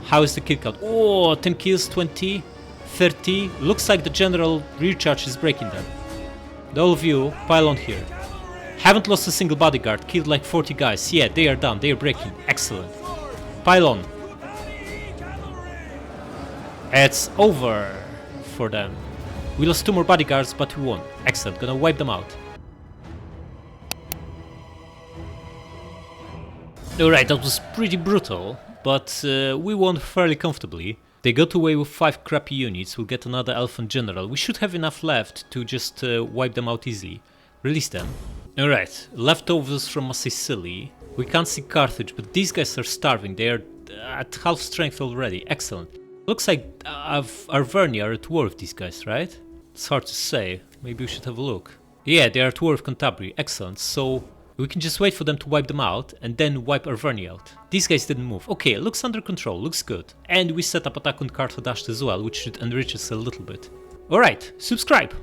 How is the kill count? Oh, 10 kills, 20, 30. Looks like the general rear charge is breaking them. All of you, pile on here. Haven't lost a single bodyguard, killed like 40 guys. Yeah, they are done, they are breaking. Excellent. Pile on. It's over for them. We lost 2 more bodyguards, but we won. Excellent, gonna wipe them out. Alright, that was pretty brutal, but we won fairly comfortably. They got away with 5 crappy units, we'll get another Elephant General. We should have enough left to just wipe them out easily. Release them. Alright, leftovers from Sicily. We can't see Carthage, but these guys are starving. They are at half strength already. Excellent. Looks like Arverni are at war with these guys, right? It's hard to say. Maybe we should have a look. Yeah, they are at war with Cantabria. Excellent. So we can just wait for them to wipe them out and then wipe Arverni out. These guys didn't move. Okay, looks under control, looks good. And we set up attack on Carthage as well, which should enrich us a little bit. Alright, subscribe!